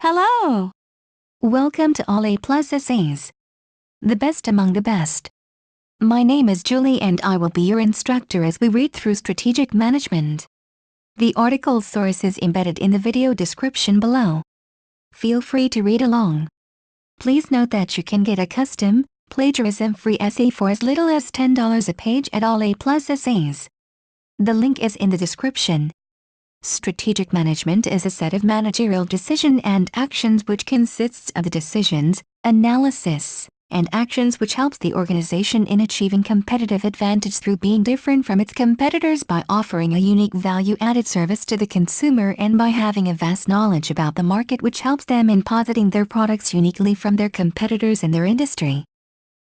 Hello! Welcome to A9AYTZ2PR1, the best among the best. My name is Julie and I will be your instructor as we read through strategic management. The article source is embedded in the video description below. Feel free to read along. Please note that you can get a custom, plagiarism-free essay for as little as $10 a page at A9AYTZ2PR1. The link is in the description. Strategic management is a set of managerial decision and actions which consists of the decisions, analysis, and actions which helps the organization in achieving competitive advantage through being different from its competitors by offering a unique value-added service to the consumer and by having a vast knowledge about the market which helps them in positioning their products uniquely from their competitors in their industry.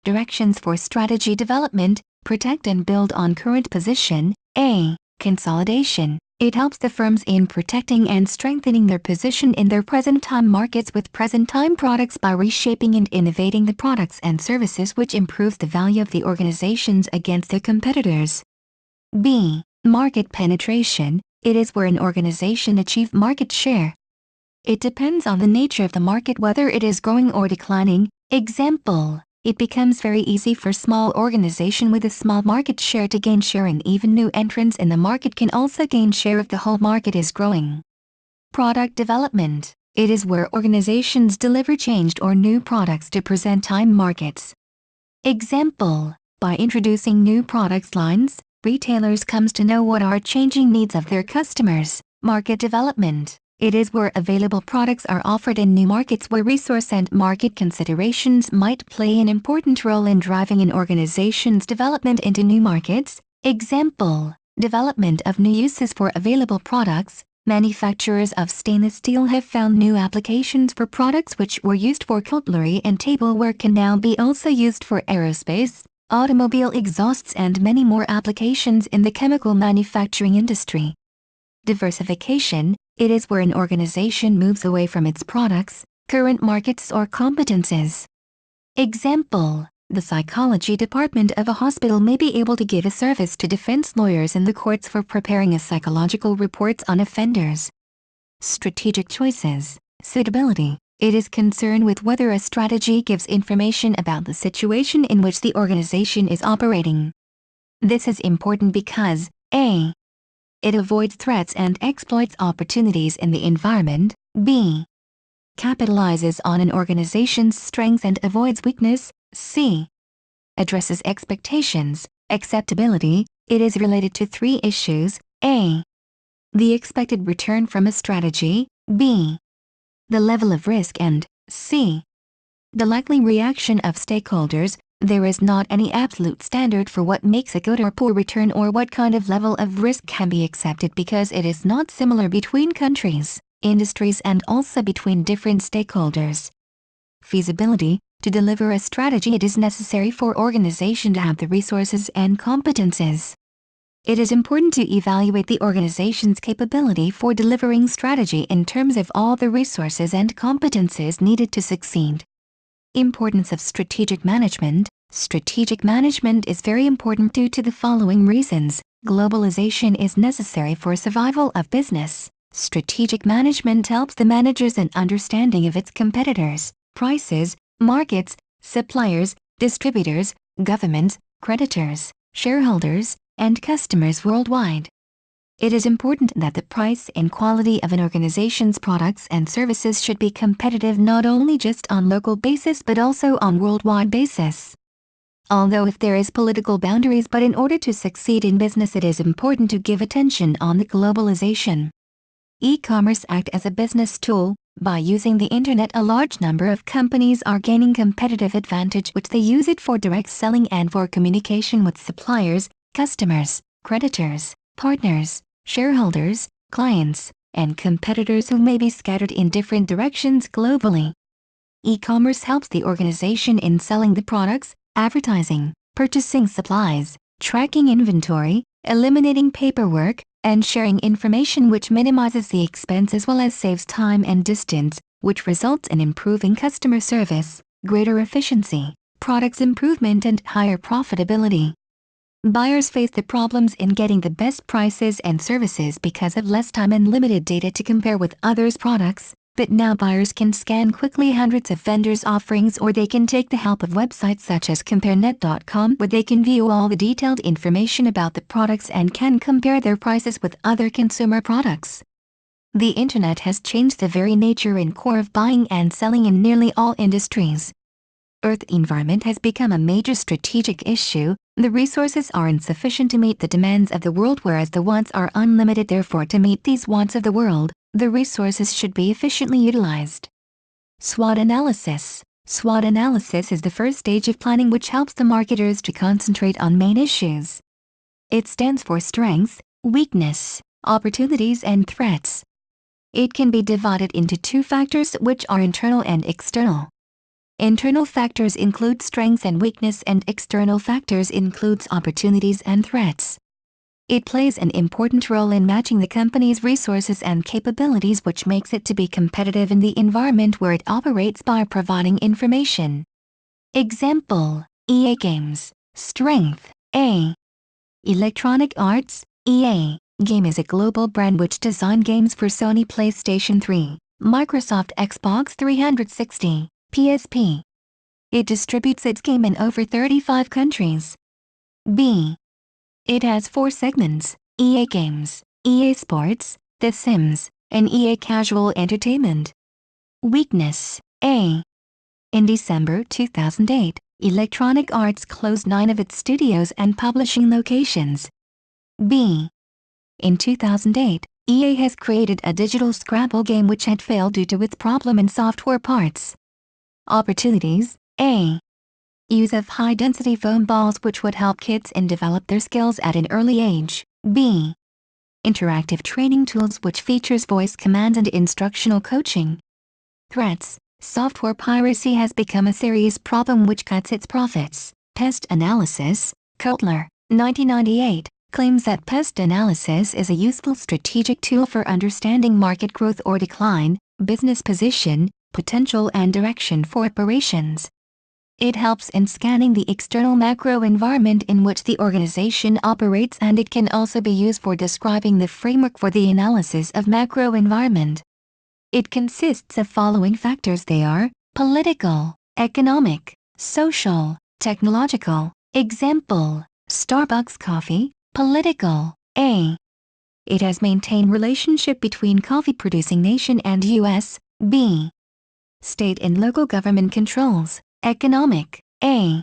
Directions for strategy development: protect and build on current position. A. Consolidation. It helps the firms in protecting and strengthening their position in their present-time markets with present-time products by reshaping and innovating the products and services which improves the value of the organizations against their competitors. B. Market penetration. It is where an organization achieves market share. It depends on the nature of the market whether it is growing or declining. Example: it becomes very easy for small organization with a small market share to gain share, and even new entrants in the market can also gain share if the whole market is growing. Product development. It is where organizations deliver changed or new products to present-time markets. Example: by introducing new product lines, retailers comes to know what are changing needs of their customers. Market development. It is where available products are offered in new markets where resource and market considerations might play an important role in driving an organization's development into new markets. Example: development of new uses for available products. Manufacturers of stainless steel have found new applications for products which were used for cutlery and tableware can now be also used for aerospace, automobile exhausts and many more applications in the chemical manufacturing industry. Diversification. It is where an organization moves away from its products, current markets or competences. Example: the psychology department of a hospital may be able to give a service to defense lawyers in the courts for preparing a psychological reports on offenders. Strategic choices. Suitability. It is concerned with whether a strategy gives information about the situation in which the organization is operating. This is important because A. It avoids threats and exploits opportunities in the environment. B. Capitalizes on an organization's strengths and avoids weakness. C. Addresses expectations. Acceptability. It is related to three issues: A. The expected return from a strategy. B. The level of risk, and C. The likely reaction of stakeholders. There is not any absolute standard for what makes a good or poor return or what kind of level of risk can be accepted because it is not similar between countries, industries and also between different stakeholders. Feasibility. To deliver a strategy, it is necessary for organization to have the resources and competences. It is important to evaluate the organization's capability for delivering strategy in terms of all the resources and competences needed to succeed. Importance of strategic management. Strategic management is very important due to the following reasons. Globalization is necessary for survival of business. Strategic management helps the managers in understanding of its competitors, prices, markets, suppliers, distributors, governments, creditors, shareholders, and customers worldwide. It is important that the price and quality of an organization's products and services should be competitive not only just on local basis but also on worldwide basis. Although if there is political boundaries, but in order to succeed in business it is important to give attention on the globalization. E-commerce act as a business tool. By using the internet, a large number of companies are gaining competitive advantage which they use it for direct selling and for communication with suppliers, customers, creditors, partners, shareholders, clients, and competitors who may be scattered in different directions globally. E-commerce helps the organization in selling the products, advertising, purchasing supplies, tracking inventory, eliminating paperwork, and sharing information, which minimizes the expense as well as saves time and distance, which results in improving customer service, greater efficiency, products improvement and higher profitability. Buyers face the problems in getting the best prices and services because of less time and limited data to compare with others' products, But now buyers can scan quickly hundreds of vendors' offerings, or they can take the help of websites such as comparenet.com, where they can view all the detailed information about the products and can compare their prices with other consumer products. The internet has changed the very nature and core of buying and selling in nearly all industries. Earth environment has become a major strategic issue. The resources are insufficient to meet the demands of the world, whereas the wants are unlimited. Therefore, to meet these wants of the world, the resources should be efficiently utilized. SWOT analysis. SWOT analysis is the first stage of planning which helps the marketers to concentrate on main issues. It stands for strengths, weakness, opportunities, and threats. It can be divided into two factors, which are internal and external. Internal factors include strengths and weakness, and external factors includes opportunities and threats. It plays an important role in matching the company's resources and capabilities, which makes it to be competitive in the environment where it operates by providing information. Example: EA Games. Strength: A. Electronic Arts. EA Game is a global brand which designed games for Sony PlayStation 3, Microsoft Xbox 360, PSP. It distributes its game in over 35 countries. B. It has 4 segments: EA Games, EA Sports, The Sims, and EA Casual Entertainment. Weakness: A. In December 2008, Electronic Arts closed 9 of its studios and publishing locations. B. In 2008, EA has created a digital Scrabble game which had failed due to its problem in software parts. Opportunities: A. Use of high-density foam balls which would help kids in develop their skills at an early age. B. Interactive training tools which features voice commands and instructional coaching. Threats: software piracy has become a serious problem which cuts its profits. Pest analysis. Kotler, 1998, claims that pest analysis is a useful strategic tool for understanding market growth or decline, business position, potential, and direction for operations. It helps in scanning the external macro environment in which the organization operates, and it can also be used for describing the framework for the analysis of macro environment. It consists of following factors. They are political, economic, social, technological. Example: Starbucks coffee. Political: A. It has maintained relationship between coffee-producing nation and U.S. B. State and local government controls. Economic: A.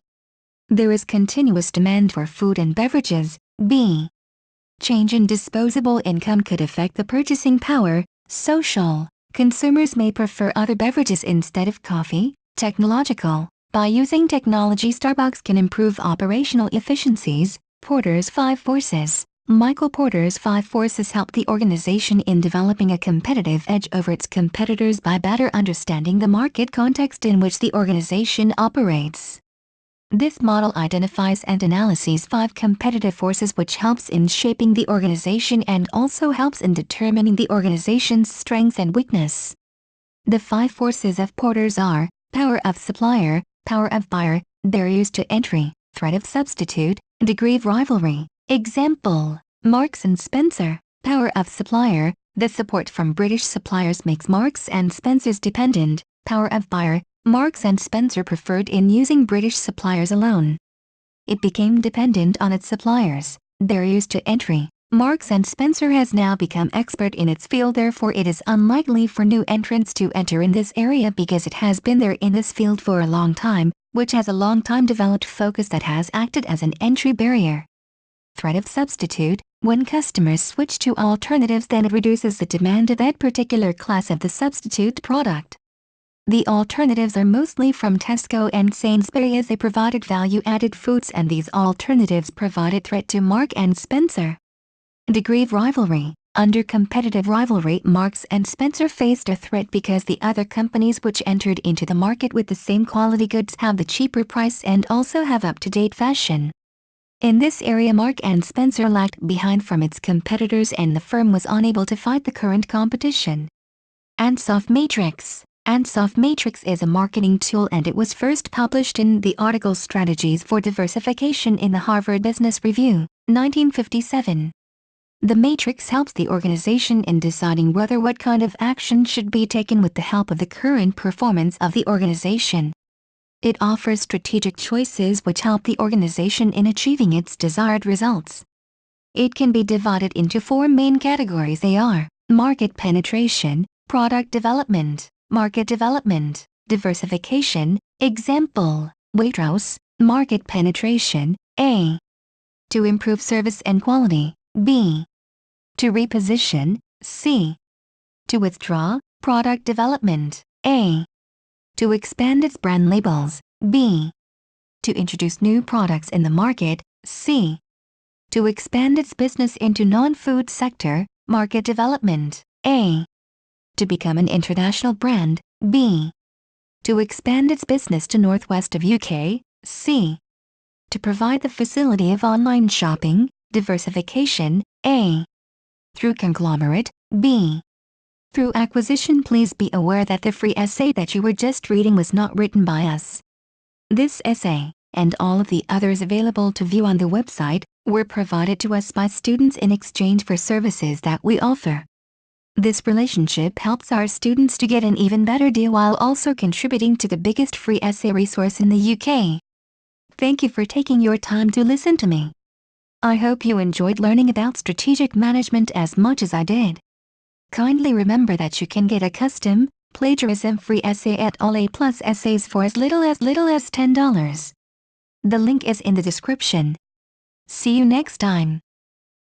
There is continuous demand for food and beverages. B. Change in disposable income could affect the purchasing power. Social: consumers may prefer other beverages instead of coffee. Technological: by using technology, Starbucks can improve operational efficiencies. Porter's 5 Forces. Michael Porter's 5 Forces help the organization in developing a competitive edge over its competitors by better understanding the market context in which the organization operates. This model identifies and analyzes 5 competitive forces, which helps in shaping the organization and also helps in determining the organization's strengths and weakness. The 5 forces of Porter's are: power of supplier, power of buyer, barriers to entry, threat of substitute, degree of rivalry. Example: Marks and Spencer. Power of supplier: the support from British suppliers makes Marks and Spencer's dependent. Power of buyer: Marks and Spencer preferred in using British suppliers alone. It became dependent on its suppliers. Barriers to entry: Marks and Spencer has now become expert in its field, therefore it is unlikely for new entrants to enter in this area because it has been there in this field for a long time, which has a long time developed focus that has acted as an entry barrier. Threat of substitute: when customers switch to alternatives, then it reduces the demand of that particular class of the substitute product. The alternatives are mostly from Tesco and Sainsbury's. They provided value-added foods, and these alternatives provided threat to Mark and Spencer. Degree of rivalry: under competitive rivalry, Marks and Spencer faced a threat because the other companies which entered into the market with the same quality goods have the cheaper price and also have up-to-date fashion. In this area, Mark and Spencer lagged behind from its competitors and the firm was unable to fight the current competition. Ansoff Matrix. Ansoff Matrix is a marketing tool, and it was first published in the article Strategies for Diversification in the Harvard Business Review, 1957. The matrix helps the organization in deciding whether what kind of action should be taken with the help of the current performance of the organization. It offers strategic choices which help the organization in achieving its desired results. It can be divided into 4 main categories. They are market penetration, product development, market development, diversification. Example, Waitrose, market penetration, A. To improve service and quality, B. To reposition, C. To withdraw, product development, A. To expand its brand labels, B. To introduce new products in the market, C. To expand its business into non-food sector, market development, A. To become an international brand, B. To expand its business to northwest of UK, C. To provide the facility of online shopping, diversification, A. Through conglomerate, B. Through acquisition. Please be aware that the free essay that you were just reading was not written by us. This essay, and all of the others available to view on the website, were provided to us by students in exchange for services that we offer. This relationship helps our students to get an even better deal while also contributing to the biggest free essay resource in the UK. Thank you for taking your time to listen to me. I hope you enjoyed learning about strategic management as much as I did. Kindly remember that you can get a custom, plagiarism-free essay at All A+ Essays for as little as $10. The link is in the description. See you next time.